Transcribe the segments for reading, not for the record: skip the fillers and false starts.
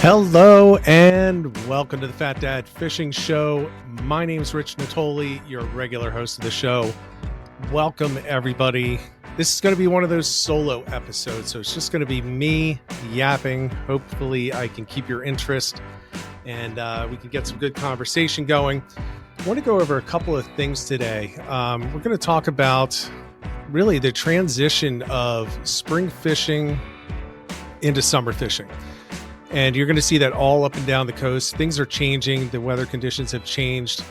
Hello and welcome to the Fat Dad Fishing Show. My name is Rich Natoli, your regular host of the show. Welcome, everybody. This is going to be one of those solo episodes, so it's just going to be me yapping. Hopefully, I can keep your interest and we can get some good conversation going. I want to go over a couple of things today. We're going to talk about really the transition of spring fishing into summer fishing. And you're going to see that all up and down the coast. Things are changing. The weather conditions have changed.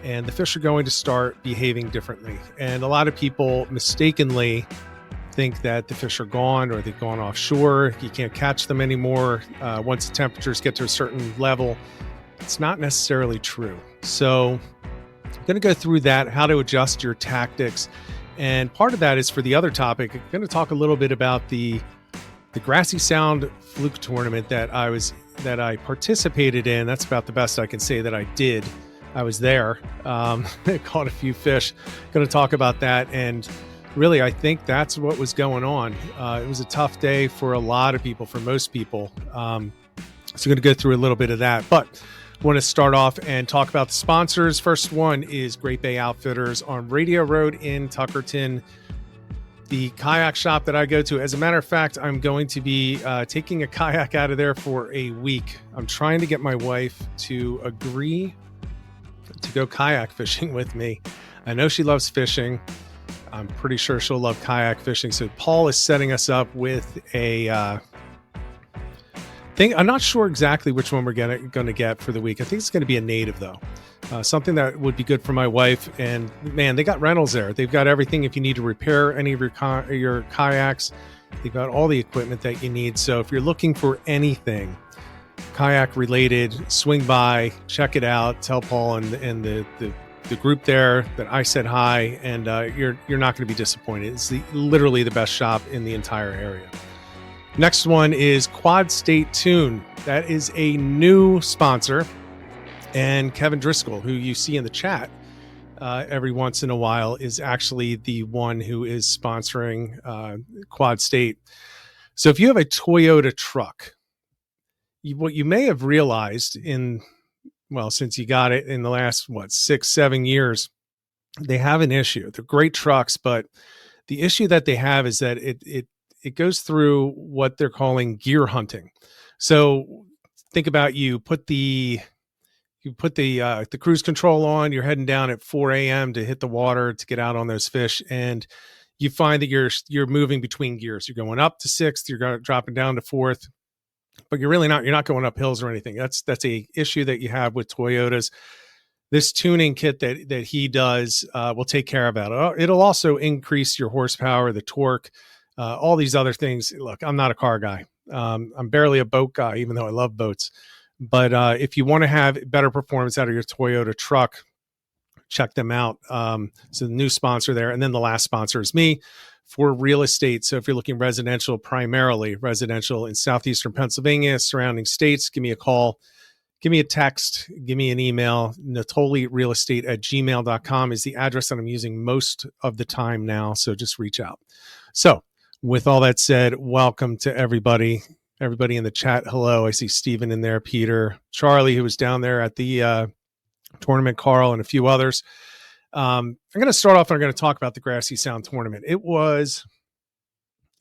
And the fish are going to start behaving differently. And a lot of people mistakenly think that the fish are gone or they've gone offshore. You can't catch them anymore. Once the temperatures get to a certain level, it's not necessarily true. So I'm going to go through that, how to adjust your tactics. And part of that is for the other topic. I'm going to talk a little bit about the Grassy Sound Fluke tournament that I participated in. That's about the best I can say that I did. I was there, caught a few fish. Going to talk about that, and really, I think that's what was going on. It was a tough day for a lot of people, for most people. So I'm going to go through a little bit of that, but I want to start off and talk about the sponsors. First one is Great Bay Outfitters on Radio Road in Tuckerton, the kayak shop that I go to. As a matter of fact, I'm going to be taking a kayak out of there for a week. I'm trying to get my wife to agree to go kayak fishing with me. I know she loves fishing. I'm pretty sure she'll love kayak fishing. So Paul is setting us up with a thing. I'm not sure exactly which one we're going to get for the week. I think it's going to be a native, though. Something that would be good for my wife. And man, they got rentals there. They've got everything. If you need to repair any of your kayaks, they've got all the equipment that you need. So if you're looking for anything kayak related, swing by, check it out. Tell Paul and the group there that I said hi, and you're not going to be disappointed. It's literally the best shop in the entire area. Next one is Quad State Tune. That is a new sponsor. And Kevin Driscoll, who you see in the chat every once in a while, is actually the one who is sponsoring Quad State. So if you have a Toyota truck, what you may have realized since you got it in the last, 6-7 years, they have an issue. They're great trucks, but the issue that they have is that it goes through what they're calling gear hunting. So think about you put the cruise control on, you're heading down at 4 a.m. to hit the water to get out on those fish. And you find that you're moving between gears. You're going up to 6th, you're dropping down to 4th, but you're not going up hills or anything. That's a issue that you have with Toyotas. This tuning kit that he does will take care of that. It'll also increase your horsepower, the torque, all these other things. Look, I'm not a car guy. I'm barely a boat guy, even though I love boats. But if you want to have better performance out of your Toyota truck, check them out. So the new sponsor there. And then the last sponsor is me for real estate. So if you're looking primarily residential in southeastern Pennsylvania, surrounding states, give me a call, give me a text, give me an email. natolirealestate@gmail.com is the address that I'm using most of the time now. So just reach out. So with all that said, welcome to everybody. Everybody in the chat, hello. I see Steven in there, Peter, Charlie, who was down there at the tournament, Carl, and a few others. I'm going to start off and I'm going to talk about the Grassy Sound tournament. It was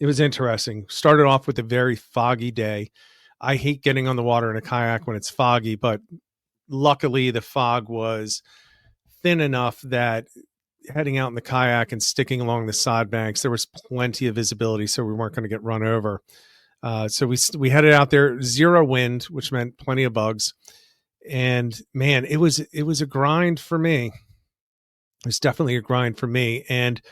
interesting. Started off with a very foggy day. I hate getting on the water in a kayak when it's foggy, but luckily the fog was thin enough that heading out in the kayak and sticking along the sod banks, there was plenty of visibility, so we weren't going to get run over. So we headed out there, zero wind, which meant plenty of bugs. And man, it was a grind for me. It was definitely a grind for me. And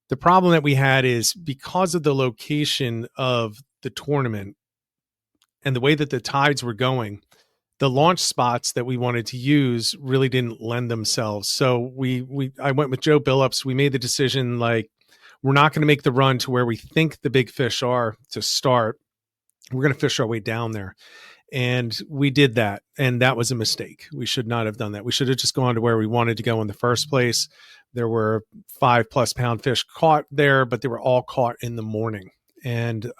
the problem that we had is because of the location of the tournament and the way that the tides were going, the launch spots that we wanted to use really didn't lend themselves. So I went with Joe Billups. We made the decision, we're not going to make the run to where we think the big fish are to start. We're going to fish our way down there. And we did that. And that was a mistake. We should not have done that. We should have just gone to where we wanted to go in the first place. There were 5+ pound fish caught there, but they were all caught in the morning. And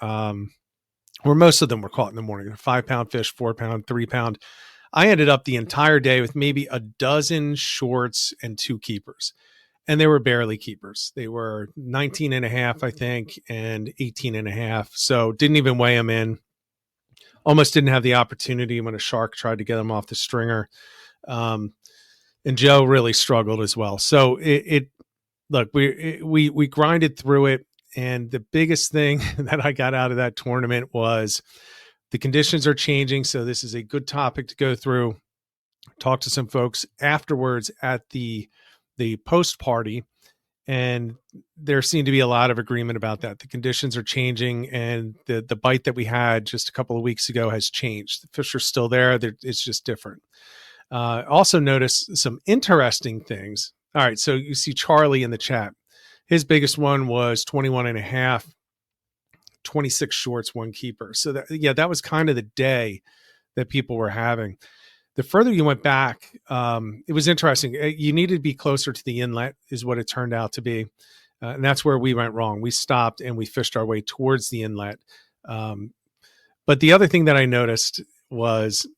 where most of them were caught in the morning. 5-pound fish, 4-pound, 3-pound. I ended up the entire day with maybe a dozen shorts and 2 keepers. And they were barely keepers. They were 19 and a half, I think, and 18 and a half. So didn't even weigh them in. Almost didn't have the opportunity when a shark tried to get them off the stringer. And Joe really struggled as well. So look, we grinded through it. And the biggest thing that I got out of that tournament was the conditions are changing. So this is a good topic to go through. Talk to some folks afterwards at the post party, and there seemed to be a lot of agreement about that. The conditions are changing, and the bite that we had just a couple of weeks ago has changed. The fish are still there. It's just different. Also noticed some interesting things. All right, so you see Charlie in the chat. His biggest one was 21 and a half, 26 shorts, 1 keeper. So that was kind of the day that people were having. The further you went back, it was interesting. You needed to be closer to the inlet is what it turned out to be. And that's where we went wrong. We stopped and we fished our way towards the inlet. But the other thing that I noticed was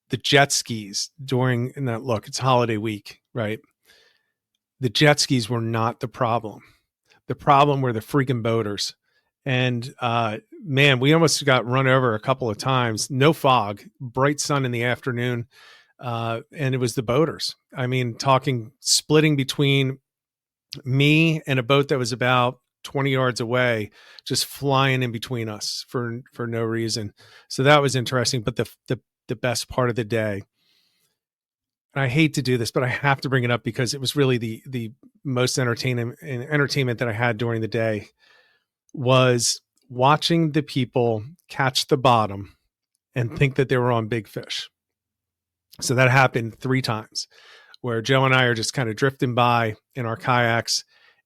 the jet skis during, and that, look, it's holiday week, right? The jet skis were not the problem. The problem were the freaking boaters. And man, we almost got run over a couple of times. No fog, bright sun in the afternoon. And it was the boaters. I mean, splitting between me and a boat that was about 20 yards away, just flying in between us for no reason. So that was interesting. But the best part of the day, and I hate to do this, but I have to bring it up because it was really the most entertainment that I had during the day, was watching the people catch the bottom and think that they were on big fish. So that happened 3 times, where Joe and I are just kind of drifting by in our kayaks,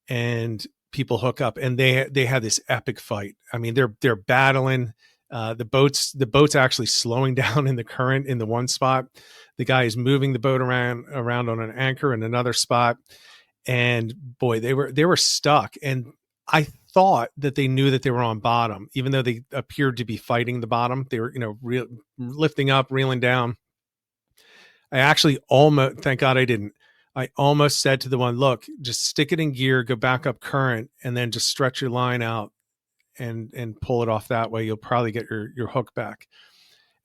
and people hook up, and they had this epic fight. I mean, they're battling. The boat's actually slowing down in the current in the one spot. The guy is moving the boat around on an anchor in another spot, and boy, they were stuck. And I thought that they knew that they were on bottom, even though they appeared to be fighting the bottom. They were, lifting up, reeling down. I actually almost, thank God I didn't. I almost said to the one, look, just stick it in gear, go back up current, and then just stretch your line out and pull it off that way. You'll probably get your hook back.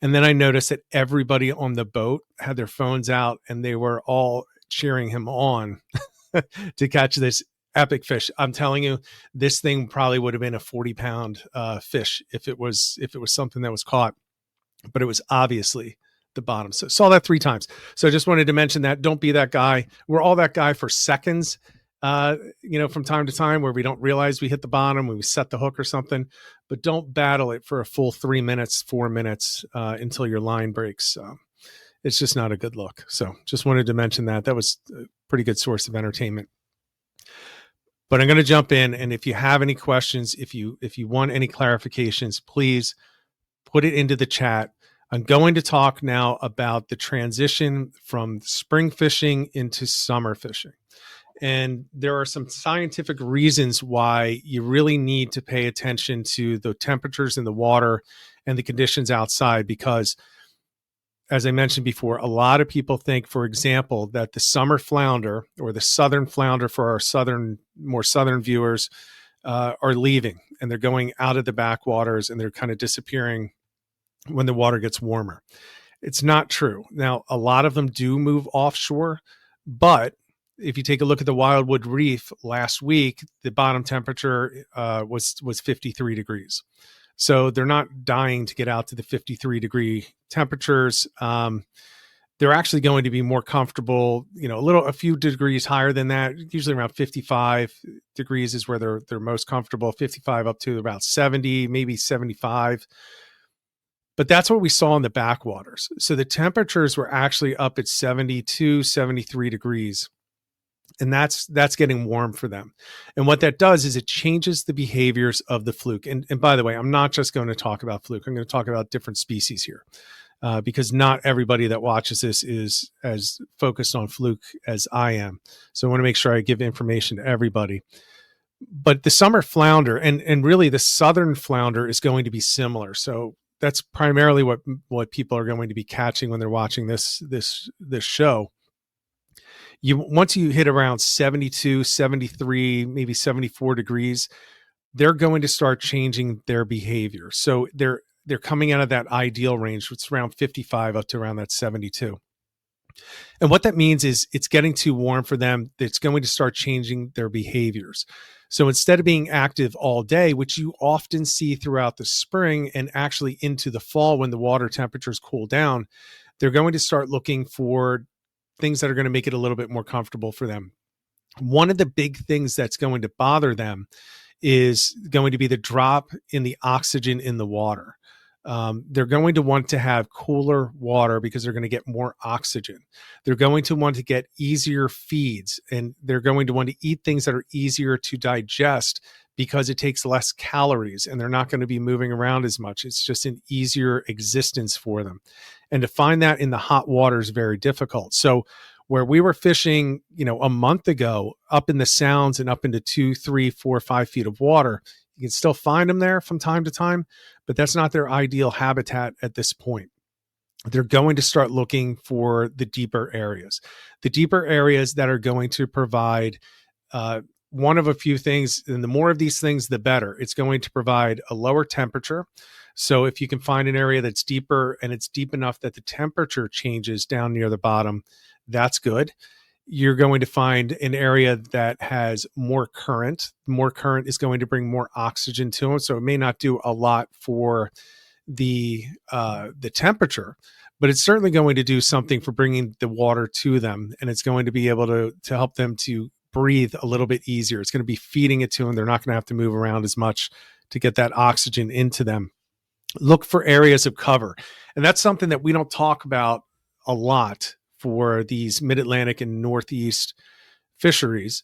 And then I noticed that everybody on the boat had their phones out, and they were all cheering him on to catch this epic fish. I'm telling you, this thing probably would have been a 40-pound fish if it was something that was caught, but it was obviously the bottom. So saw that 3 times. So I just wanted to mention that. Don't be that guy. We're all that guy for seconds, from time to time, where we don't realize we hit the bottom when we set the hook or something, but don't battle it for a full 3 minutes, 4 minutes until your line breaks. It's just not a good look. So just wanted to mention that. That was a pretty good source of entertainment. But I'm going to jump in, and if you have any questions, if you want any clarifications, please put it into the chat. I'm going to talk now about the transition from spring fishing into summer fishing. And there are some scientific reasons why you really need to pay attention to the temperatures in the water and the conditions outside, because, as I mentioned before, a lot of people think, for example, that the summer flounder, or the southern flounder for our more southern viewers, are leaving, and they're going out of the backwaters, and they're kind of disappearing when the water gets warmer. It's not true. Now, a lot of them do move offshore, but if you take a look at the Wildwood Reef last week, the bottom temperature was 53 degrees. So they're not dying to get out to the 53-degree temperatures. They're actually going to be more comfortable, a few degrees higher than that. Usually around 55 degrees is where they're most comfortable, 55 up to about 70, maybe 75. But that's what we saw in the backwaters. So the temperatures were actually up at 72, 73 degrees. And that's getting warm for them. And what that does is it changes the behaviors of the fluke. And by the way, I'm not just going to talk about fluke. I'm going to talk about different species here, because not everybody that watches this is as focused on fluke as I am. So I want to make sure I give information to everybody. But the summer flounder and really the southern flounder is going to be similar. So that's primarily what people are going to be catching when they're watching this show. You once you hit around 72, 73, maybe 74 degrees, they're going to start changing their behavior. So they're coming out of that ideal range, which is around 55 up to around that 72. And what that means is it's getting too warm for them. It's going to start changing their behaviors. So instead of being active all day, which you often see throughout the spring and actually into the fall when the water temperatures cool down, they're going to start looking for things that are going to make it a little bit more comfortable for them. One of the big things that's going to bother them is going to be the drop in the oxygen in the water. They're going to want to have cooler water because they're going to get more oxygen. They're going to want to get easier feeds, and they're going to want to eat things that are easier to digest because it takes less calories, and they're not going to be moving around as much. It's just an easier existence for them. And to find that in the hot water is very difficult. So where we were fishing, a month ago, up in the sounds and up into 2, 3, 4, 5 feet of water, you can still find them there from time to time, but that's not their ideal habitat at this point. They're going to start looking for the deeper areas that are going to provide one of a few things. And the more of these things, the better. It's going to provide a lower temperature. So if you can find an area that's deeper and it's deep enough that the temperature changes down near the bottom, that's good. You're going to find an area that has more current. More current is going to bring more oxygen to them. So it may not do a lot for the temperature, but it's certainly going to do something for bringing the water to them. And it's going to be able to help them to breathe a little bit easier. It's going to be feeding it to them. They're not going to have to move around as much to get that oxygen into them. Look for areas of cover. And that's something that we don't talk about a lot for these mid-Atlantic and Northeast fisheries,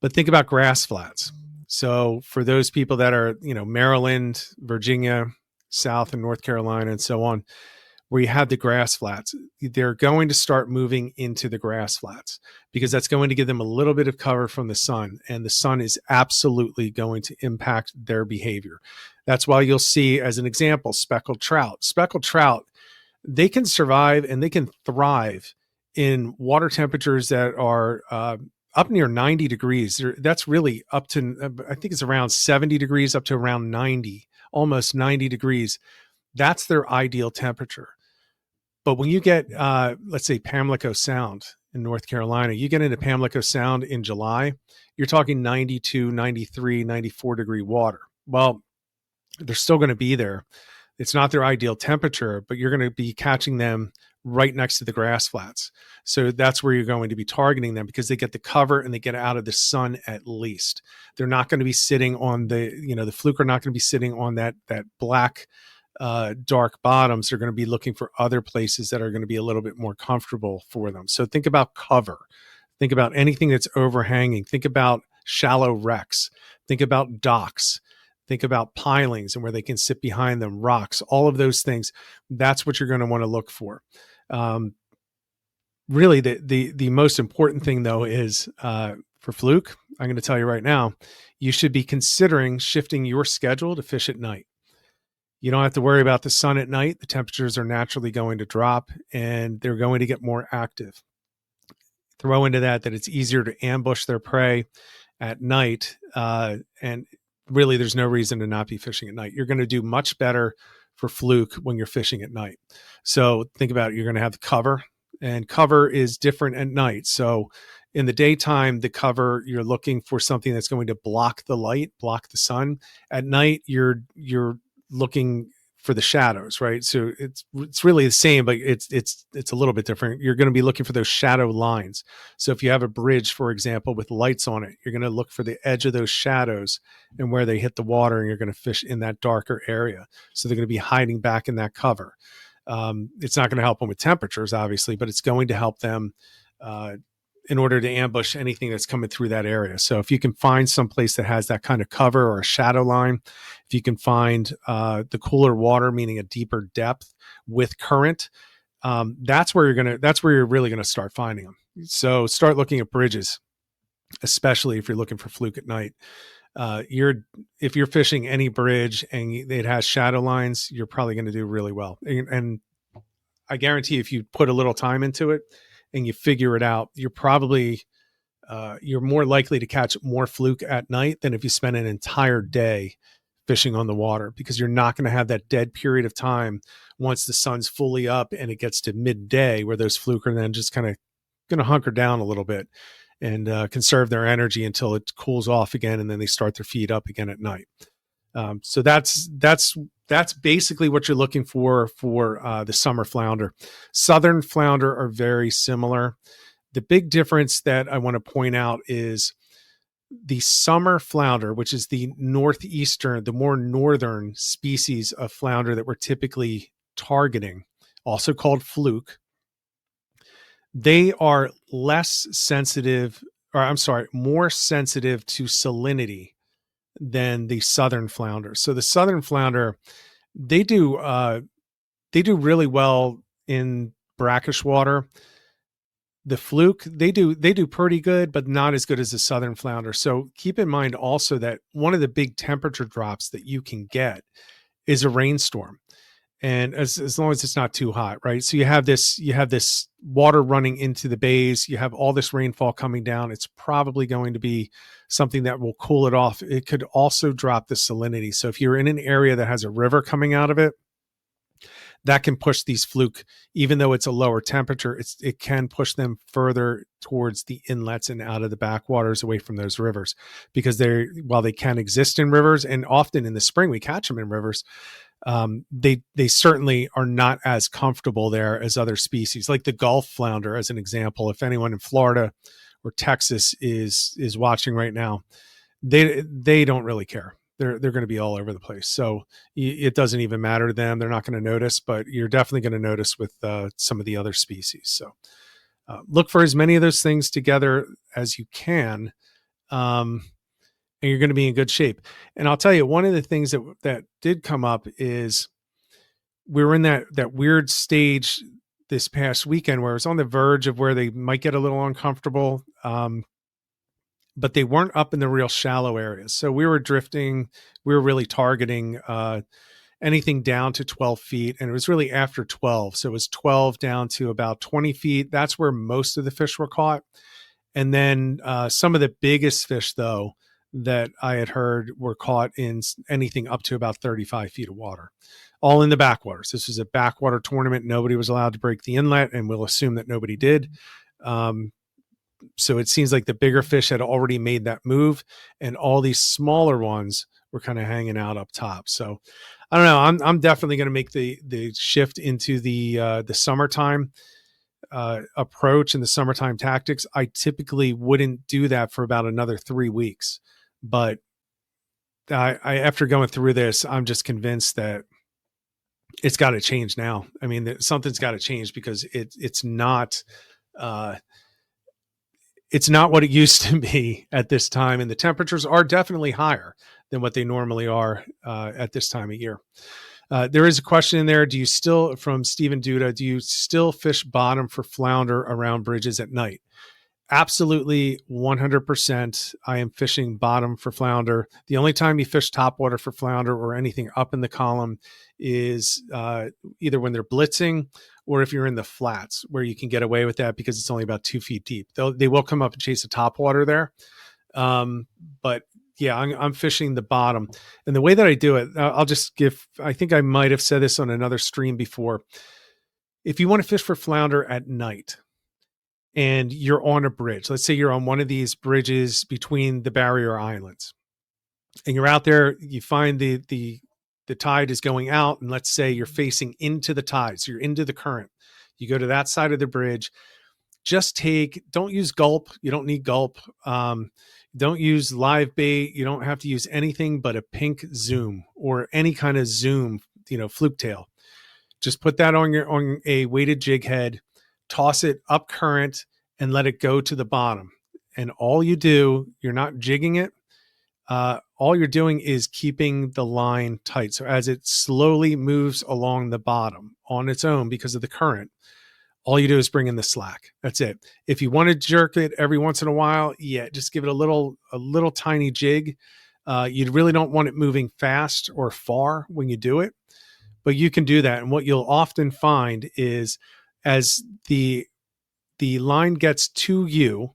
but think about grass flats. So for those people that are, Maryland, Virginia, South and North Carolina, and so on, where you have the grass flats, they're going to start moving into the grass flats because that's going to give them a little bit of cover from the sun, and the sun is absolutely going to impact their behavior. That's why you'll see, as an example, speckled trout. Speckled trout, they can survive and they can thrive in water temperatures that are up near 90 degrees. That's really up to, I think it's around 70 degrees up to around 90, almost 90 degrees. That's their ideal temperature. But when you get, let's say, Pamlico Sound in North Carolina, you get into Pamlico Sound in July, you're talking 92, 93, 94 degree water. Well, they're still going to be there. It's not their ideal temperature, but you're going to be catching them right next to the grass flats. So that's where you're going to be targeting them because they get the cover and they get out of the sun at least. They're not going to be sitting on the fluke are not going to be sitting on that black, dark bottoms. They're going to be looking for other places that are going to be a little bit more comfortable for them. So think about cover. Think about anything that's overhanging. Think about shallow wrecks. Think about docks. Think about pilings and where they can sit behind them, rocks, all of those things. That's what you're going to want to look for. Really, the most important thing, though, is for fluke, I'm going to tell you right now, you should be considering shifting your schedule to fish at night. You don't have to worry about the sun at night. The temperatures are naturally going to drop and they're going to get more active. Throw into that it's easier to ambush their prey at night, and really, there's no reason to not be fishing at night. You're going to do much better for fluke when you're fishing at night. So think about it. You're going to have the cover, and cover is different at night. So in the daytime, the cover, you're looking for something that's going to block the light, block the sun. At night, you're looking for the shadows, right? So it's really the same, but it's a little bit different. You're going to be looking for those shadow lines. So if you have a bridge, for example, with lights on it, you're going to look for the edge of those shadows and where they hit the water, and you're going to fish in that darker area. So they're going to be hiding back in that cover. It's not going to help them with temperatures, obviously, but it's going to help them in order to ambush anything that's coming through that area. So if you can find some place that has that kind of cover or a shadow line, if you can find the cooler water, meaning a deeper depth with current, that's where you're really going to start finding them. So start looking at bridges, especially if you're looking for fluke at night. if you're fishing any bridge and it has shadow lines, you're probably going to do really well. And I guarantee if you put a little time into it and you figure it out, you're more likely to catch more fluke at night than if you spend an entire day fishing on the water, because you're not going to have that dead period of time once the sun's fully up and it gets to midday where those fluke are then just kind of going to hunker down a little bit and conserve their energy until it cools off again, and then they start their feed up again at night. So that's basically what you're looking for the summer flounder. Southern flounder are very similar. The big difference that I want to point out is the summer flounder, which is the more northern species of flounder that we're typically targeting, also called fluke. They are more sensitive to salinity than the southern flounder. So the southern flounder, they do really well in brackish water. The fluke, they do pretty good, but not as good as the southern flounder. So keep in mind also that one of the big temperature drops that you can get is a rainstorm. And as long as it's not too hot, right? So you have this water running into the bays, you have all this rainfall coming down. It's probably going to be something that will cool it off. It could also drop the salinity. So if you're in an area that has a river coming out of it, that can push these fluke, even though it's a lower temperature, it can push them further towards the inlets and out of the backwaters away from those rivers, because while they can exist in rivers, and often in the spring we catch them in rivers, they certainly are not as comfortable there as other species, like the Gulf flounder, as an example. If anyone in Florida or Texas is watching right now, they don't really care. They're going to be all over the place. So it doesn't even matter to them. They're not going to notice, but you're definitely going to notice with some of the other species. So look for as many of those things together as you can. And you're going to be in good shape. And I'll tell you, one of the things that did come up is we were in that weird stage this past weekend where it was on the verge of where they might get a little uncomfortable. But they weren't up in the real shallow areas. So we were drifting, we were really targeting anything down to 12 feet. And it was really after 12. So it was 12 down to about 20 feet. That's where most of the fish were caught. And then some of the biggest fish, though, that I had heard were caught in anything up to about 35 feet of water, all in the backwaters. This was a backwater tournament. Nobody was allowed to break the inlet, and we'll assume that nobody did. So it seems like the bigger fish had already made that move, and all these smaller ones were kind of hanging out up top. So I don't know. I'm definitely going to make the shift into the summertime approach and the summertime tactics. I typically wouldn't do that for about another 3 weeks, but I after going through this, I'm just convinced that it's got to change now. I mean, something's got to change, because it's not what it used to be at this time. And the temperatures are definitely higher than what they normally are at this time of year. There is a question in there. From Stephen Duda, do you still fish bottom for flounder around bridges at night? Absolutely, 100%. I am fishing bottom for flounder. The only time you fish top water for flounder or anything up in the column is either when they're blitzing, or if you're in the flats, where you can get away with that because it's only about 2 feet deep. They will come up and chase the top water there. But yeah, I'm fishing the bottom. And the way that I do it, I think I might have said this on another stream before. If you want to fish for flounder at night and you're on a bridge, let's say you're on one of these bridges between the barrier islands, and you're out there, you find the tide is going out, and let's say you're facing into the tide, so you're into the current. You go to that side of the bridge. Don't use gulp. You don't need gulp. Don't use live bait. You don't have to use anything but a pink zoom or any kind of zoom, fluke tail. Just put that on a weighted jig head, toss it up current, and let it go to the bottom. And all you do, you're not jigging it. All you're doing is keeping the line tight. So as it slowly moves along the bottom on its own because of the current, all you do is bring in the slack. That's it. If you want to jerk it every once in a while, just give it a little tiny jig. You really don't want it moving fast or far when you do it, but you can do that. And what you'll often find is as the line gets to you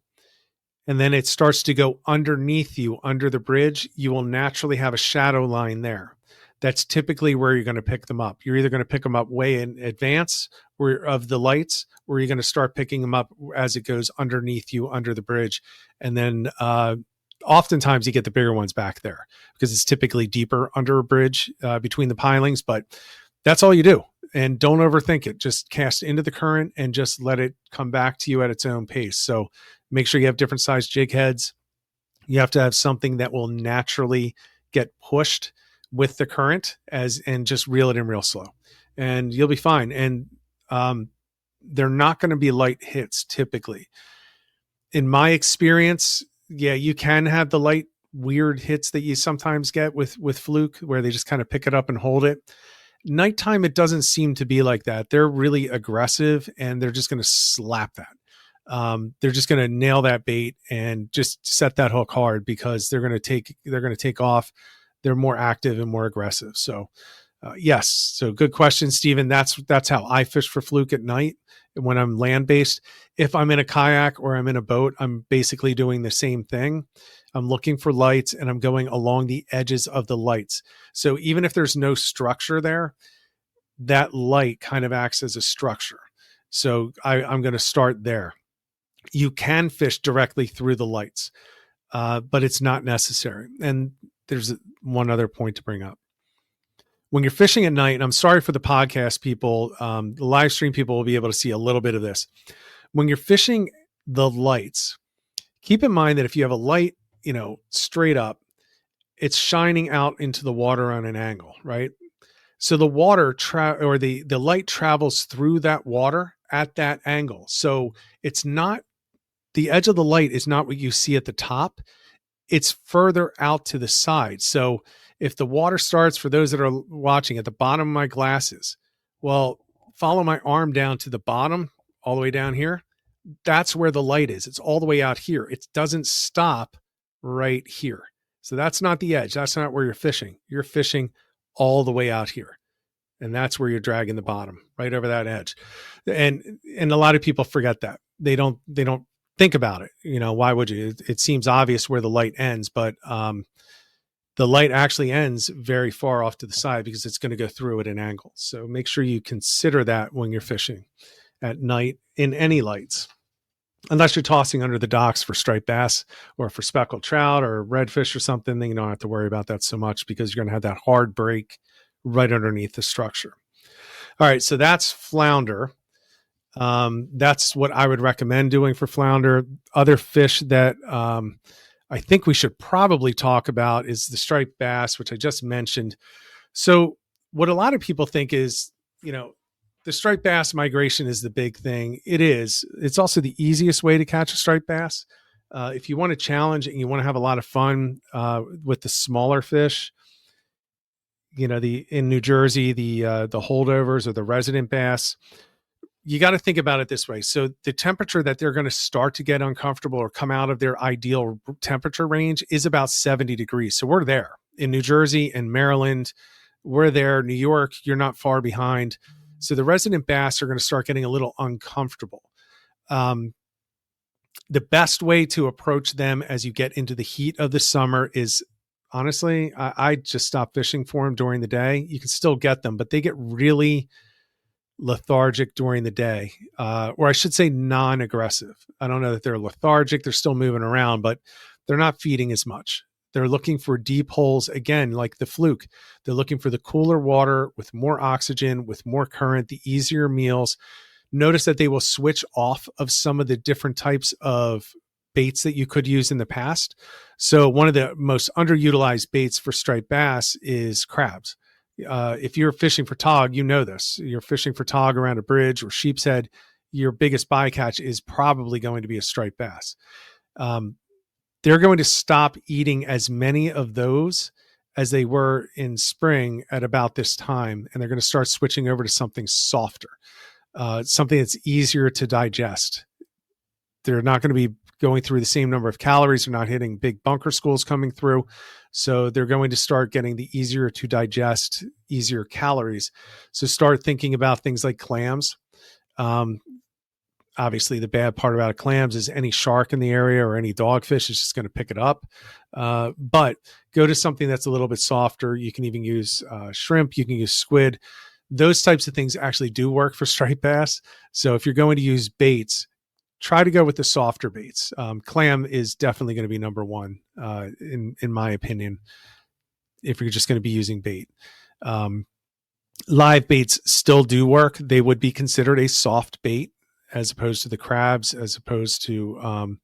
and then it starts to go underneath you under the bridge, you will naturally have a shadow line there. That's typically where you're going to pick them up. You're either going to pick them up way in advance of the lights, or you're going to start picking them up as it goes underneath you under the bridge. And then oftentimes you get the bigger ones back there because it's typically deeper under a bridge between the pilings, but that's all you do. And don't overthink it. Just cast into the current and just let it come back to you at its own pace. So make sure you have different size jig heads. You have to have something that will naturally get pushed with the current and just reel it in real slow, and you'll be fine. And they're not going to be light hits typically. In my experience, yeah, you can have the light weird hits that you sometimes get with Fluke, where they just kind of pick it up and hold it. Nighttime, it doesn't seem to be like that. They're really aggressive and they're just going to slap that. They're just going to nail that bait and just set that hook hard because they're going to take off. They're more active and more aggressive. So yes. So good question, Stephen. That's how I fish for Fluke at night when I'm land based. If I'm in a kayak or I'm in a boat, I'm basically doing the same thing. I'm looking for lights and I'm going along the edges of the lights. So even if there's no structure there, that light kind of acts as a structure. So I'm going to start there. You can fish directly through the lights, but it's not necessary. And there's one other point to bring up. When you're fishing at night, and I'm sorry for the podcast people, the live stream people will be able to see a little bit of this. When you're fishing the lights, keep in mind that if you have a light, straight up, it's shining out into the water on an angle, right? So the water the light travels through that water at that angle. So it's not, the edge of the light is not what you see at the top. It's further out to the side. So if the water starts, for those that are watching, at the bottom of my glasses, well, follow my arm down to the bottom, all the way down here. That's where the light is. It's all the way out here. It doesn't stop right here. So that's not the edge. That's not where you're fishing. You're fishing all the way out here. And that's where you're dragging the bottom, right over that edge. And a lot of people forget that. They don't think about it. Why would you? It seems obvious where the light ends, but the light actually ends very far off to the side because it's going to go through at an angle. So make sure you consider that when you're fishing at night in any lights, unless you're tossing under the docks for striped bass or for speckled trout or redfish or something. Then you don't have to worry about that so much because you're going to have that hard break right underneath the structure. All right. So that's flounder. That's what I would recommend doing for flounder. Other fish that I think we should probably talk about is the striped bass, which I just mentioned. So what a lot of people think is, the striped bass migration is the big thing. It is. It's also the easiest way to catch a striped bass. If you want to challenge and you want to have a lot of fun with the smaller fish, in New Jersey, the holdovers or the resident bass, you got to think about it this way. So the temperature that they're going to start to get uncomfortable or come out of their ideal temperature range is about 70 degrees. So we're there in New Jersey and Maryland. We're there. New York, you're not far behind. So the resident bass are going to start getting a little uncomfortable. The best way to approach them as you get into the heat of the summer is, honestly, I just stop fishing for them during the day. You can still get them, but they get really lethargic during the day, or I should say non-aggressive. I don't know that they're lethargic. They're still moving around, but they're not feeding as much. They're looking for deep holes, again, like the Fluke. They're looking for the cooler water with more oxygen, with more current, the easier meals. Notice that they will switch off of some of the different types of baits that you could use in the past. So one of the most underutilized baits for striped bass is crabs. If you're fishing for tog, you know this. You're fishing for tog around a bridge or sheep's head, your biggest bycatch is probably going to be a striped bass. They're going to stop eating as many of those as they were in spring at about this time, and they're going to start switching over to something softer, something that's easier to digest. they're not going to be going through the same number of calories. They're not hitting big bunker schools coming through. So they're going to start getting the easier to digest, easier calories. So start thinking about things like clams. Obviously, the bad part about clams is any shark in the area or any dogfish is just going to pick it up. But go to something that's a little bit softer. You can even use shrimp. You can use squid. Those types of things actually do work for striped bass. So if you're going to use baits, try to go with the softer baits. Clam is definitely going to be number one, in my opinion, if you're just going to be using bait. Live baits still do work. They would be considered a soft bait as opposed to the crabs, as opposed to,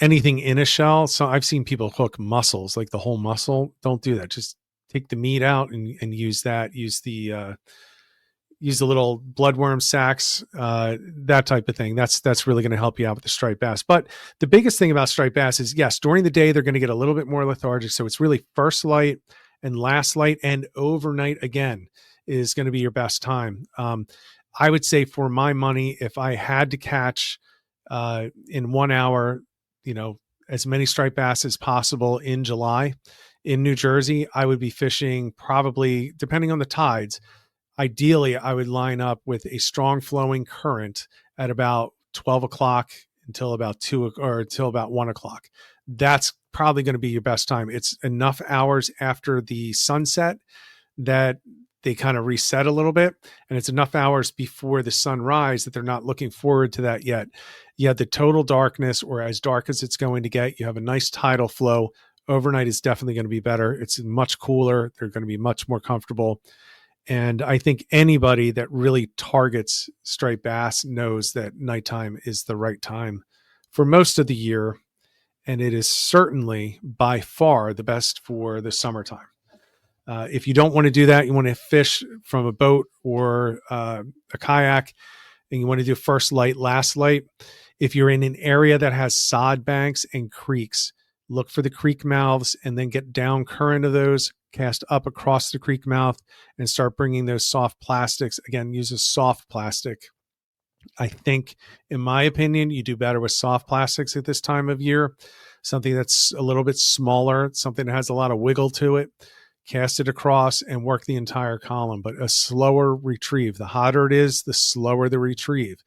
anything in a shell. So I've seen people hook mussels, like the whole mussel. Don't do that. Just take the meat out and use that. Use the little bloodworm sacks, that type of thing. That's really going to help you out with the striped bass. But the biggest thing about striped bass is, yes, during the day, they're going to get a little bit more lethargic. So it's really first light and last light and overnight again is going to be your best time. I would say for my money, if I had to catch in 1 hour, as many striped bass as possible in July in New Jersey, I would be fishing probably, depending on the tides. Ideally, I would line up with a strong flowing current at about 12 o'clock until about 2 or until about 1 o'clock. That's probably going to be your best time. It's enough hours after the sunset that they kind of reset a little bit, and it's enough hours before the sunrise that they're not looking forward to that yet. You have the total darkness, or as dark as it's going to get. You have a nice tidal flow. Overnight is definitely going to be better. It's much cooler. They're going to be much more comfortable. And I think anybody that really targets striped bass knows that nighttime is the right time for most of the year. And it is certainly by far the best for the summertime. If you don't want to do that, you want to fish from a boat or a kayak, and you want to do first light, last light. If you're in an area that has sod banks and creeks, look for the creek mouths and then get down current of those, cast up across the creek mouth and start bringing those soft plastics. Again, use a soft plastic. I think, in my opinion, you do better with soft plastics at this time of year. Something that's a little bit smaller, something that has a lot of wiggle to it. Cast it across and work the entire column, but a slower retrieve. The hotter it is, the slower the retrieve,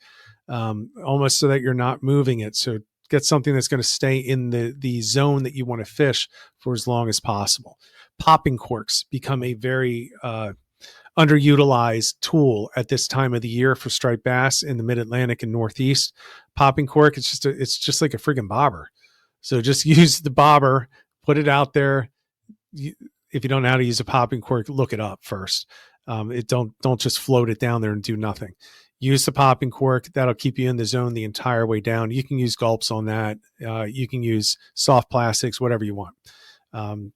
almost so that you're not moving it. So get something that's going to stay in the zone that you want to fish for as long as possible. Popping corks become a very underutilized tool at this time of the year for striped bass in the mid-Atlantic and Northeast. Popping cork, it's just like a friggin' bobber. So just use the bobber, put it out there. If you don't know how to use a popping cork, look it up first. Don't just float it down there and do nothing. Use the popping cork. That'll keep you in the zone the entire way down. You can use gulps on that. You can use soft plastics, whatever you want.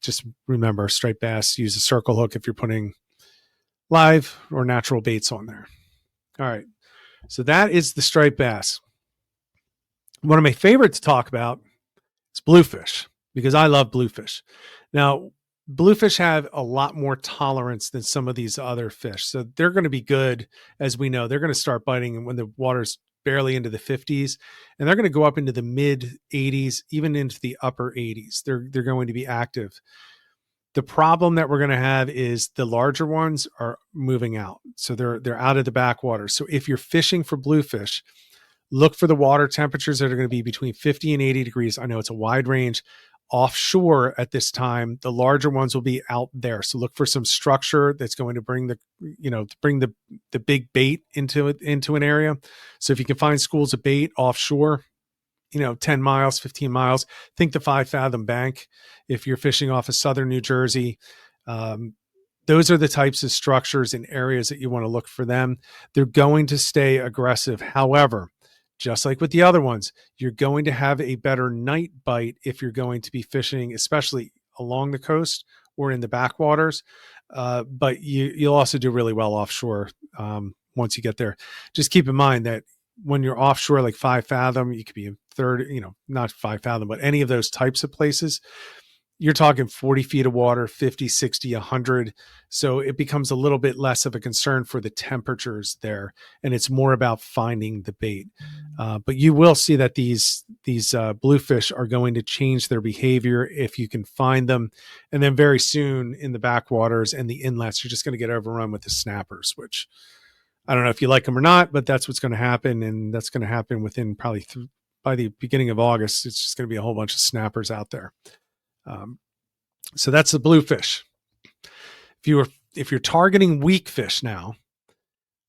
Just remember, striped bass, use a circle hook if you're putting live or natural baits on there. All right. So that is the striped bass. One of my favorites to talk about is bluefish, because I love bluefish. Now, bluefish have a lot more tolerance than some of these other fish. So they're going to be good, as we know. They're going to start biting when the water's barely into the 50s, and they're going to go up into the mid 80s, even into the upper 80s. They're going to be active. The problem that we're going to have is the larger ones are moving out. So they're out of the backwater. So if you're fishing for bluefish, look for the water temperatures that are going to be between 50 and 80 degrees. I know it's a wide range. Offshore at this time, the larger ones will be out there. So look for some structure that's going to bring the big bait into an area. So if you can find schools of bait offshore, 10 miles, 15 miles, think the 5 fathom bank. If you're fishing off of southern New Jersey, those are the types of structures and areas that you want to look for them. They're going to stay aggressive. However, just like with the other ones, you're going to have a better night bite if you're going to be fishing, especially along the coast or in the backwaters. But you'll also do really well offshore once you get there. Just keep in mind that when you're offshore, like 5 fathom, you could be in 30, not 5 fathom, but any of those types of places, you're talking 40 feet of water, 50, 60, 100. So it becomes a little bit less of a concern for the temperatures there. And it's more about finding the bait. But you will see that these bluefish are going to change their behavior if you can find them. And then very soon in the backwaters and the inlets, you're just going to get overrun with the snappers, which I don't know if you like them or not, but that's what's going to happen. And that's going to happen within probably by the beginning of August. It's just going to be a whole bunch of snappers out there. So that's the bluefish. If you're targeting weak fish now,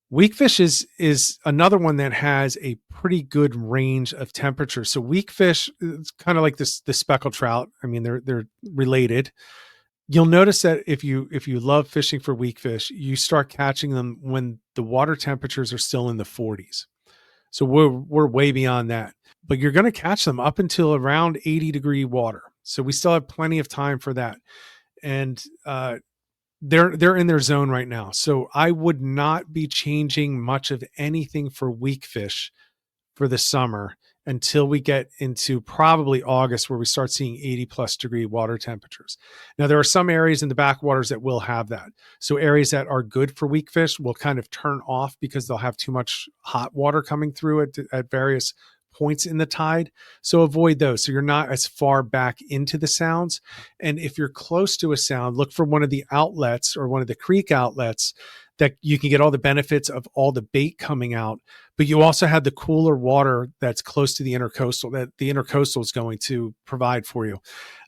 weak fish is another one that has a pretty good range of temperature. So weak fish, it's kind of like the speckled trout. I mean, they're related. You'll notice that if you love fishing for weak fish, you start catching them when the water temperatures are still in the 40s. So we're way beyond that. But you're going to catch them up until around 80-degree water. So we still have plenty of time for that. And they're in their zone right now. So I would not be changing much of anything for weak fish for the summer until we get into probably August, where we start seeing 80+ degree water temperatures. Now, there are some areas in the backwaters that will have that. So areas that are good for weak fish will kind of turn off because they'll have too much hot water coming through at various points in the tide. So avoid those. So you're not as far back into the sounds. And if you're close to a sound, look for one of the outlets or one of the creek outlets that you can get all the benefits of all the bait coming out. But you also have the cooler water that's close to the intercoastal that the intercoastal is going to provide for you.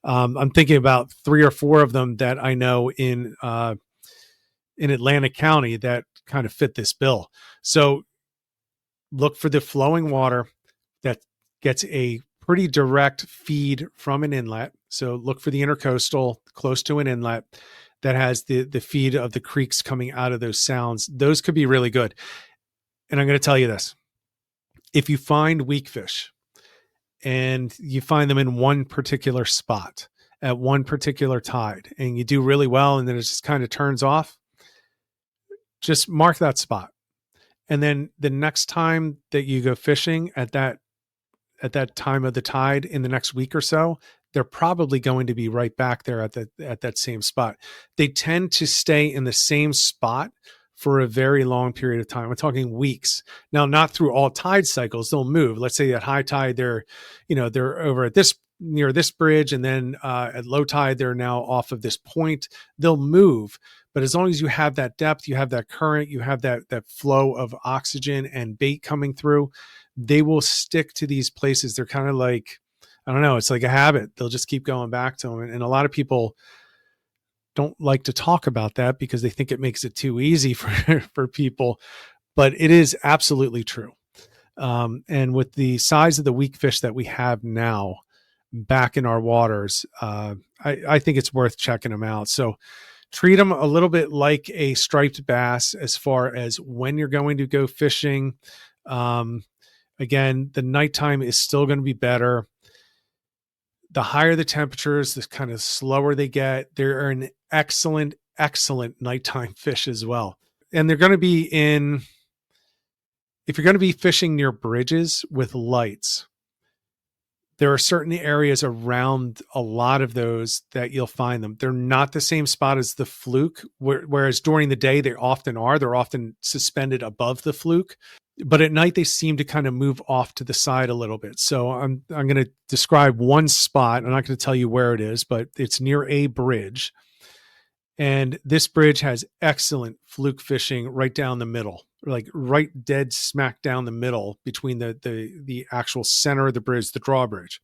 I'm thinking about 3 or 4 of them that I know in Atlantic County that kind of fit this bill. So look for the flowing water that gets a pretty direct feed from an inlet. So look for the intercoastal close to an inlet that has the feed of the creeks coming out of those sounds. Those could be really good. And I'm going to tell you this. If you find weak fish and you find them in one particular spot at one particular tide and you do really well and then it just kind of turns off, just mark that spot. And then the next time that you go fishing at that time of the tide in the next week or so, they're probably going to be right back there at that same spot. They tend to stay in the same spot for a very long period of time. We're talking weeks. Now, not through all tide cycles, they'll move. Let's say at high tide, they're over at near this bridge, and then at low tide, they're now off of this point. They'll move. But as long as you have that depth, you have that current, you have that flow of oxygen and bait coming through, they will stick to these places. They're kind of like, I don't know, it's like a habit. They'll just keep going back to them. And a lot of people don't like to talk about that because they think it makes it too easy for people, but it is absolutely true. And with the size of the weak fish that we have now back in our waters, I think it's worth checking them out. So treat them a little bit like a striped bass as far as when you're going to go fishing. Again, the nighttime is still going to be better. The higher the temperatures, the kind of slower they get. They're an excellent nighttime fish as well. And they're going to be if you're going to be fishing near bridges with lights, there are certain areas around a lot of those that you'll find them. They're not the same spot as the fluke, whereas during the day they often are. They're often suspended above the fluke. But at night, they seem to kind of move off to the side a little bit. So I'm going to describe one spot. I'm not going to tell you where it is, but it's near a bridge. And this bridge has excellent fluke fishing right down the middle, like right dead smack down the middle between the actual center of the bridge, the drawbridge.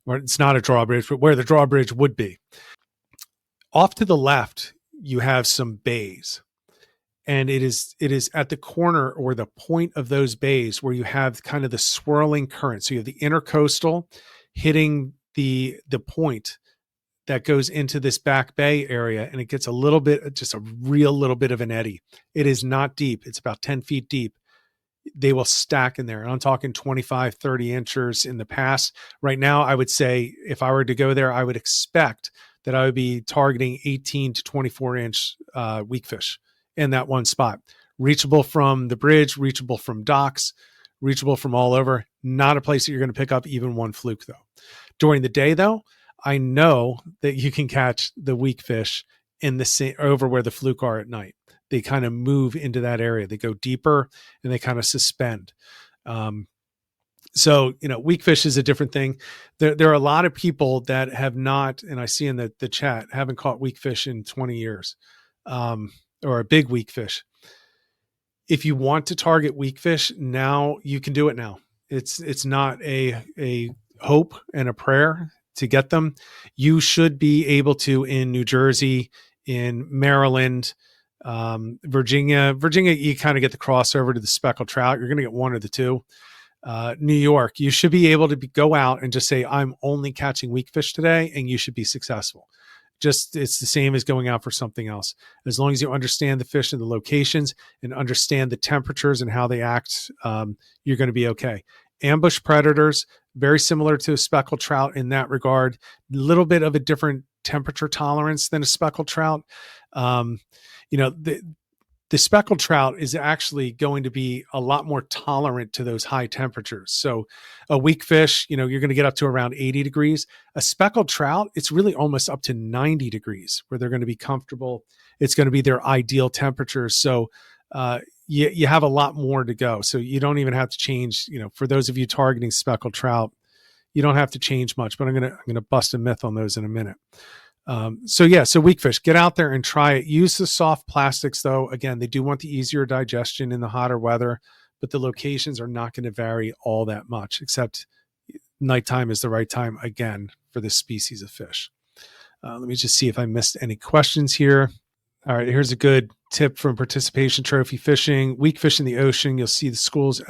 Or it's not a drawbridge, but where the drawbridge would be. Off to the left, you have some bays. And it is at the corner or the point of those bays where you have kind of the swirling current. So you have the intercoastal hitting the point that goes into this back bay area, and it gets a little bit, just a real little bit of an eddy. It is not deep. It's about 10 feet deep. They will stack in there. And I'm talking 25, 30 inches in the past. Right now, I would say if I were to go there, I would expect that I would be targeting 18 to 24 inch weak fish in that one spot. Reachable from the bridge, reachable from docks, reachable from all over. Not a place that you're going to pick up even one fluke though. During the day though, I know that you can catch the weak fish in the same over where the fluke are at night. They kind of move into that area. They go deeper and they kind of suspend. Um, so, weak fish is a different thing. There are a lot of people that have not, and I see in the chat, haven't caught weak fish in 20 years, or a big weak fish. If you want to target weak fish now, you can do it now. It's not a hope and a prayer to get them. You should be able to in New Jersey, in Maryland, Virginia. You kind of get the crossover to the speckled trout. You're going to get one of the two. New York, you should be able to go out and just say, I'm only catching weak fish today, and you should be successful. Just it's the same as going out for something else. As long as you understand the fish and the locations and understand the temperatures and how they act, you're going to be okay. Ambush predators, very similar to a speckled trout in that regard. A little bit of a different temperature tolerance than a speckled trout. The speckled trout is actually going to be a lot more tolerant to those high temperatures. So a weak fish, you're going to get up to around 80 degrees. A speckled trout, it's really almost up to 90 degrees where they're going to be comfortable. It's going to be their ideal temperature. So you have a lot more to go. So you don't even have to change, for those of you targeting speckled trout, you don't have to change much, but I'm going to bust a myth on those in a minute. So weak fish, get out there and try it. Use the soft plastics though. Again, they do want the easier digestion in the hotter weather, but the locations are not going to vary all that much, except nighttime is the right time again for this species of fish. Let me just see if I missed any questions here. All right, here's a good tip from participation trophy fishing. Weak fish in the ocean, you'll see the schools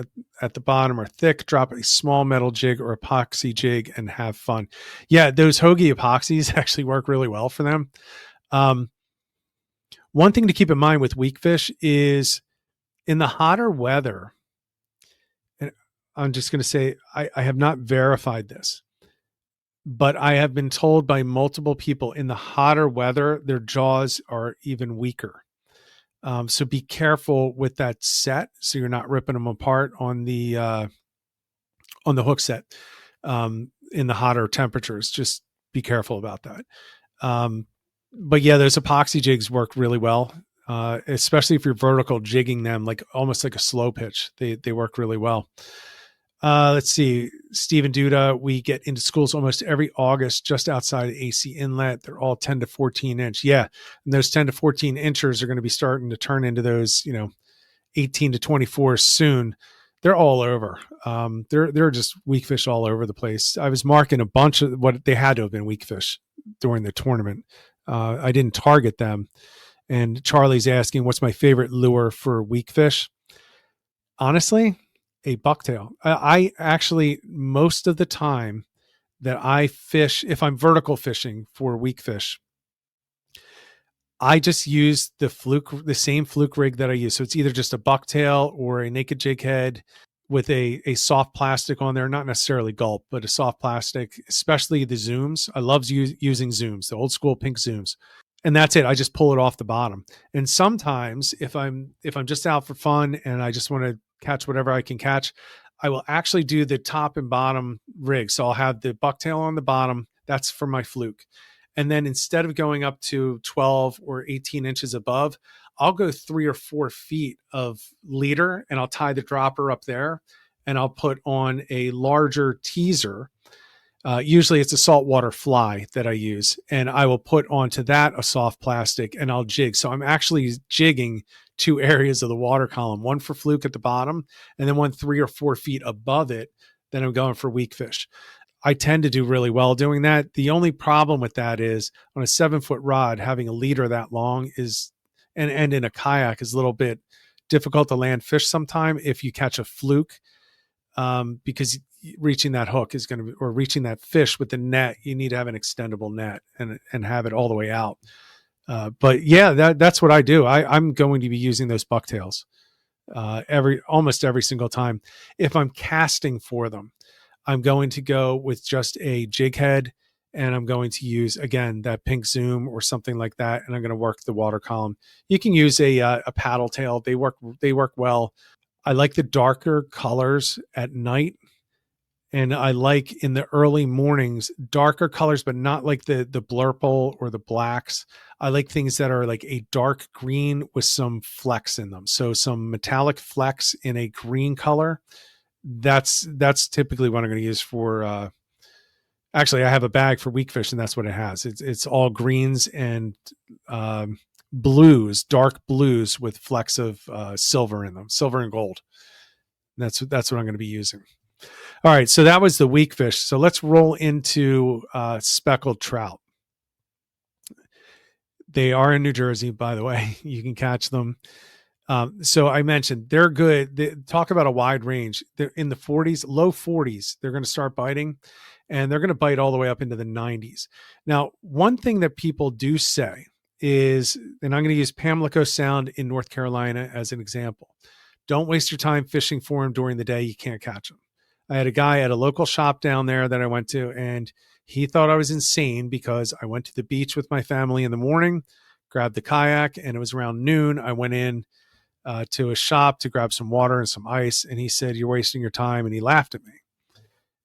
at the bottom are thick. Drop a small metal jig or epoxy jig and have fun. Yeah, those Hoagie epoxies actually work really well for them. One thing to keep in mind with weak fish is in the hotter weather, and I'm just going to say I have not verified this, but I have been told by multiple people in the hotter weather, their jaws are even weaker. So be careful with that set, so you're not ripping them apart on the hook set in the hotter temperatures. Just be careful about that. But yeah, those epoxy jigs work really well, especially if you're vertical jigging them, like almost like a slow pitch. They work really well. Let's see, Stephen Duda, we get into schools almost every August just outside of AC Inlet. They're all 10 to 14 inch. Yeah. And those 10 to 14 inchers are going to be starting to turn into those, 18 to 24 soon. They're all over. They're just weak fish all over the place. I was marking a bunch of what they had to have been weak fish during the tournament. I didn't target them. And Charlie's asking, what's my favorite lure for weak fish? Honestly, a bucktail. I actually, most of the time that I fish, if I'm vertical fishing for weak fish, I just use the same Fluke rig that I use. So it's either just a bucktail or a naked jig head with a soft plastic on there, not necessarily gulp, but a soft plastic, especially the zooms. I love using zooms, the old school pink zooms. And that's it. I just pull it off the bottom. And sometimes if I'm just out for fun and I just want to catch whatever I can catch, I will actually do the top and bottom rig. So I'll have the bucktail on the bottom. That's for my Fluke. And then instead of going up to 12 or 18 inches above, I'll go 3 or 4 feet of leader and I'll tie the dropper up there and I'll put on a larger teaser. Usually it's a saltwater fly that I use, and I will put onto that a soft plastic and I'll jig. So I'm actually jigging 2 areas of the water column, one for Fluke at the bottom and then one 3 or 4 feet above it. Then I'm going for weak fish. I tend to do really well doing that. The only problem with that is on a 7-foot rod, having a leader that long is, and in a kayak is a little bit difficult to land fish sometime if you catch a Fluke, because reaching that hook is going to be, or reaching that fish with the net, you need to have an extendable net and have it all the way out. But yeah, that's what I do. I'm going to be using those bucktails almost every single time. If I'm casting for them, I'm going to go with just a jig head and I'm going to use, again, that pink zoom or something like that. And I'm going to work the water column. You can use a paddle tail. They work well. I like the darker colors at night. And I like in the early mornings, darker colors, but not like the blurple or the blacks. I like things that are like a dark green with some flecks in them. So some metallic flecks in a green color. That's typically what I'm going to use for actually, I have a bag for weakfish, and that's what it has. It's all greens and blues, dark blues with flecks of silver in them, silver and gold. That's what I'm going to be using. All right, so that was the weakfish. So let's roll into speckled trout. They are in New Jersey, by the way. You can catch them. So I mentioned they're good. Talk about a wide range. They're in the 40s, low 40s. They're going to start biting, and they're going to bite all the way up into the 90s. Now, one thing that people do say is, and I'm going to use Pamlico Sound in North Carolina as an example. Don't waste your time fishing for them during the day. You can't catch them. I had a guy at a local shop down there that I went to, and he thought I was insane because I went to the beach with my family in the morning, grabbed the kayak, and it was around noon. I went in to a shop to grab some water and some ice, and he said, "You're wasting your time," and he laughed at me.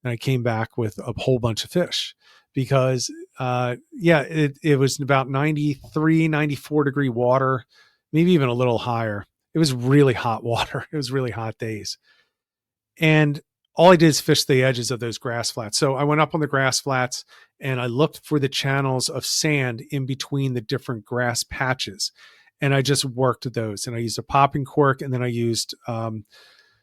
And I came back with a whole bunch of fish because, it was about 93, 94 degree water, maybe even a little higher. It was really hot water. It was really hot days. And all I did is fish the edges of those grass flats. So I went up on the grass flats and I looked for the channels of sand in between the different grass patches. And I just worked those. And I used a popping cork, and then I used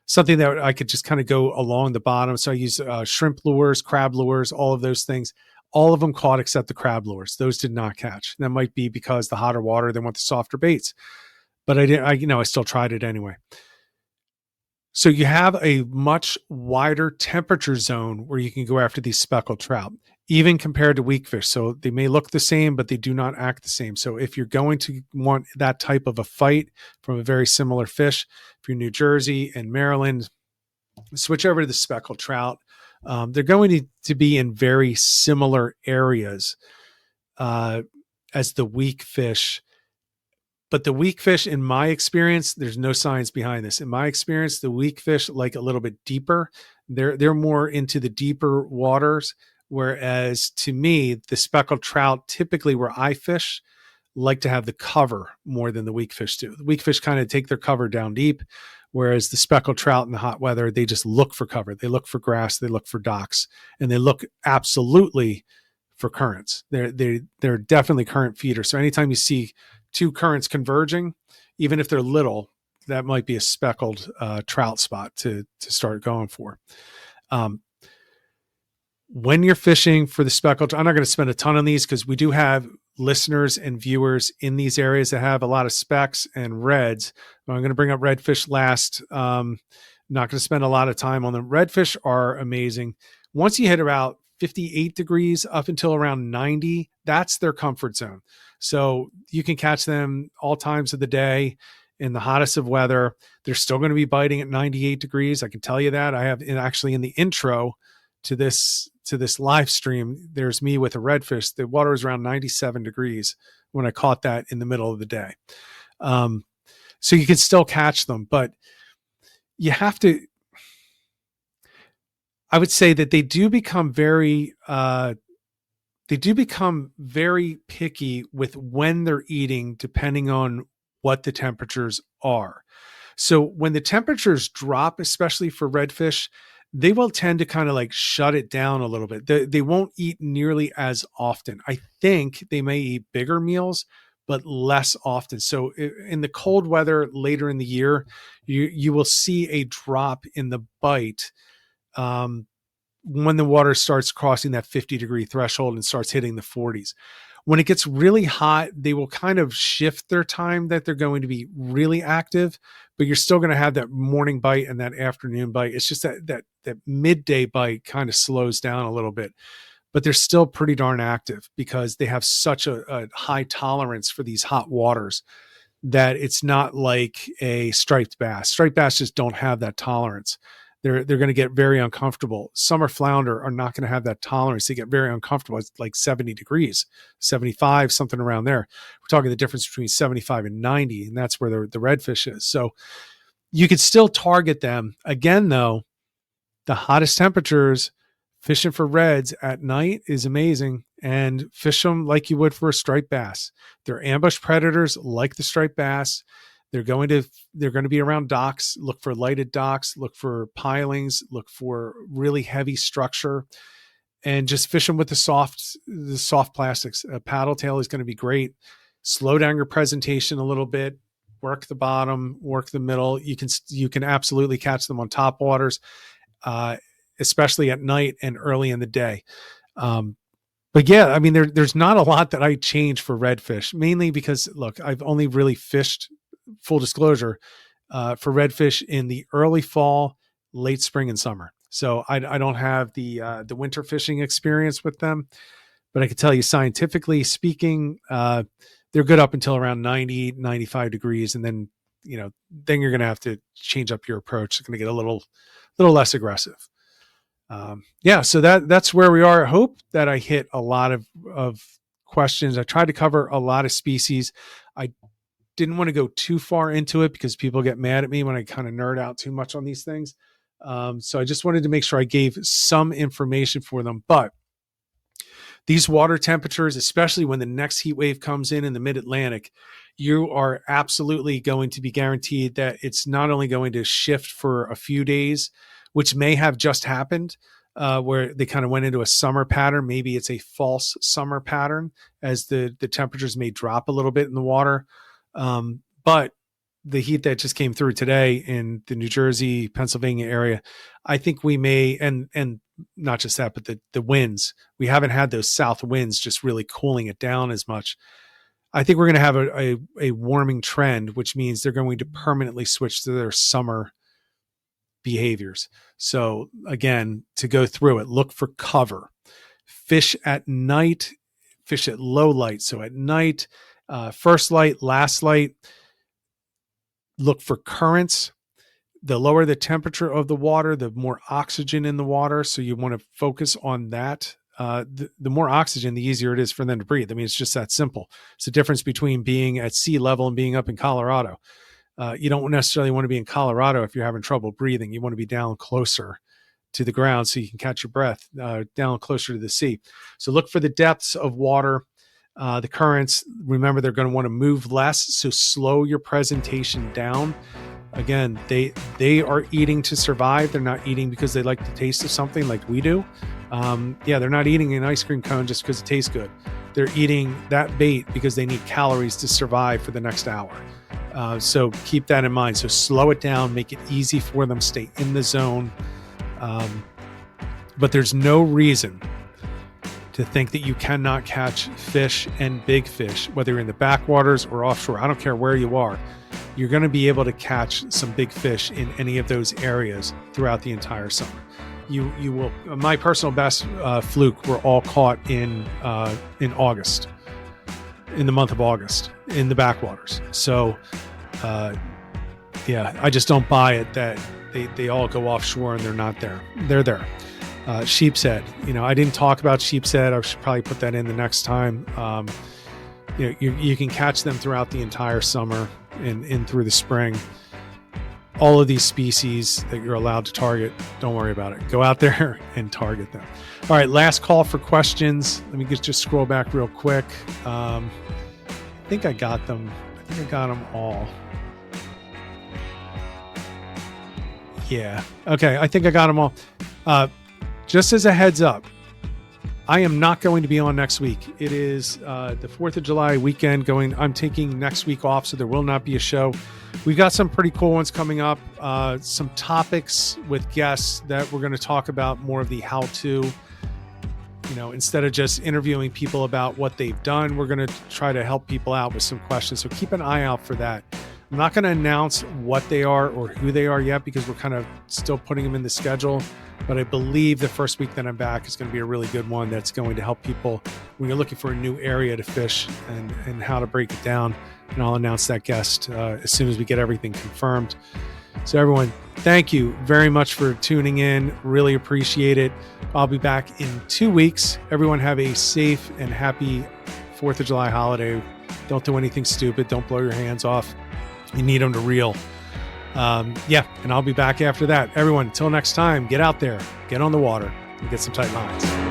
something that I could just kind of go along the bottom. So I used shrimp lures, crab lures, all of those things. All of them caught except the crab lures. Those did not catch. That might be because the hotter water, they want the softer baits. But I still tried it anyway. So you have a much wider temperature zone where you can go after these speckled trout, even compared to weakfish. So they may look the same, but they do not act the same. So if you're going to want that type of a fight from a very similar fish, if you're New Jersey and Maryland, switch over to the speckled trout. They're going to be in very similar areas as the weakfish. But the weakfish, in my experience, there's no science behind this. In my experience, the weakfish like a little bit deeper. They're more into the deeper waters, whereas to me, the speckled trout, typically where I fish, like to have the cover more than the weakfish do. The weakfish kind of take their cover down deep, whereas the speckled trout in the hot weather, they just look for cover. They look for grass, they look for docks, and they look absolutely for currents. They're definitely current feeders. So anytime you see two currents converging, even if they're little, that might be a speckled trout spot to start going for. When you're fishing for the speckled, I'm not going to spend a ton on these because we do have listeners and viewers in these areas that have a lot of specks and reds. But I'm going to bring up redfish last. Not going to spend a lot of time on them. Redfish are amazing. Once you hit about 58 degrees up until around 90, that's their comfort zone. So you can catch them all times of the day in the hottest of weather. They're still going to be biting at 98 degrees. I can tell you that. I have actually in the intro to this live stream, there's me with a redfish. The water was around 97 degrees when I caught that in the middle of the day. So you can still catch them, but you have to, I would say that they do become very picky with when they're eating, depending on what the temperatures are. So when the temperatures drop, especially for redfish, they will tend to kind of like shut it down a little bit. They won't eat nearly as often. I think they may eat bigger meals, but less often. So in the cold weather later in the year, you will see a drop in the bite when the water starts crossing that 50-degree threshold and starts hitting the 40s. When it gets really hot, they will kind of shift their time that they're going to be really active, but you're still going to have that morning bite and that afternoon bite. It's just that midday bite kind of slows down a little bit, but they're still pretty darn active because they have such a high tolerance for these hot waters that it's not like a striped bass. Striped bass just don't have that tolerance. They're going to get very uncomfortable. Summer flounder are not going to have that tolerance. They get very uncomfortable. It's like 70 degrees, 75, something around there. We're talking the difference between 75 and 90, and that's where the redfish is. So you could still target them. Again, though, the hottest temperatures, fishing for reds at night is amazing, and fish them like you would for a striped bass. They're ambush predators like the striped bass. They're going to be around docks. Look for lighted docks, look for pilings, look for really heavy structure, and just fish them with the soft plastics. A paddle tail is going to be great. Slow down your presentation a little bit. Work the bottom, work the middle. You can absolutely catch them on top waters, especially at night and early in the day. But yeah, I mean, there's not a lot that I change for redfish, mainly because, look, I've only really fished, full disclosure, for redfish in the early fall, late spring, and summer. So I don't have the winter fishing experience with them, but I can tell you, scientifically speaking, they're good up until around 90, 95 degrees. And then, then you're going to have to change up your approach. It's going to get a little less aggressive. So that's where we are. I hope that I hit a lot of questions. I tried to cover a lot of species. I didn't want to go too far into it because people get mad at me when I kind of nerd out too much on these things. So I just wanted to make sure I gave some information for them. But these water temperatures, especially when the next heat wave comes in the mid-Atlantic, you are absolutely going to be guaranteed that it's not only going to shift for a few days, which may have just happened, where they kind of went into a summer pattern. Maybe it's a false summer pattern as the temperatures may drop a little bit in the water. But the heat that just came through today in the New Jersey, Pennsylvania area, I think we may, and not just that, but the winds, we haven't had those south winds just really cooling it down as much. I think we're going to have a warming trend, which means they're going to permanently switch to their summer behaviors. So again, to go through it, look for cover, fish at night, fish at low light. So at night, first light, last light, look for currents. The lower the temperature of the water, the more oxygen in the water. So you want to focus on that. The more oxygen, the easier it is for them to breathe. I mean, it's just that simple. It's the difference between being at sea level and being up in Colorado. You don't necessarily want to be in Colorado if you're having trouble breathing. You want to be down closer to the ground so you can catch your breath, down closer to the sea. So look for the depths of water, the currents. Remember, they're going to want to move less, so slow your presentation down. Again, they are eating to survive. They're not eating because they like the taste of something like we do. They're not eating an ice cream cone just because it tastes good. They're eating that bait because they need calories to survive for the next hour. So keep that in mind. So slow it down, make it easy for them, stay in the zone. But there's no reason to think that you cannot catch fish and big fish, whether you're in the backwaters or offshore. I don't care where you are. You're going to be able to catch some big fish in any of those areas throughout the entire summer. You will. My personal best, Fluke, were all caught in August, in the month of August, in the backwaters. So, I just don't buy it that they all go offshore and they're not there. They're there. Sheep's head. I didn't talk about sheep's head. I should probably put that in the next time. You can catch them throughout the entire summer and through the spring. All of these species that you're allowed to target, don't worry about it. Go out there and target them. All right, last call for questions. Let me just scroll back real quick. I think I got them. I think I got them all. Yeah. Okay, I think I got them all. Just as a heads up, I am not going to be on next week. It is the 4th of July weekend I'm taking next week off, so there will not be a show. We've got some pretty cool ones coming up, some topics with guests that we're going to talk about, more of the how-to. Instead of just interviewing people about what they've done, we're going to try to help people out with some questions. So keep an eye out for that. I'm not going to announce what they are or who they are yet because we're kind of still putting them in the schedule. But I believe the first week that I'm back is going to be a really good one that's going to help people when you're looking for a new area to fish and how to break it down. And I'll announce that guest as soon as we get everything confirmed. So everyone, thank you very much for tuning in. Really appreciate it. I'll be back in 2 weeks. Everyone have a safe and happy 4th of July holiday. Don't do anything stupid. Don't blow your hands off. You need them to reel. Yeah, and I'll be back after that. Everyone, until next time, get out there, get on the water, and get some tight lines.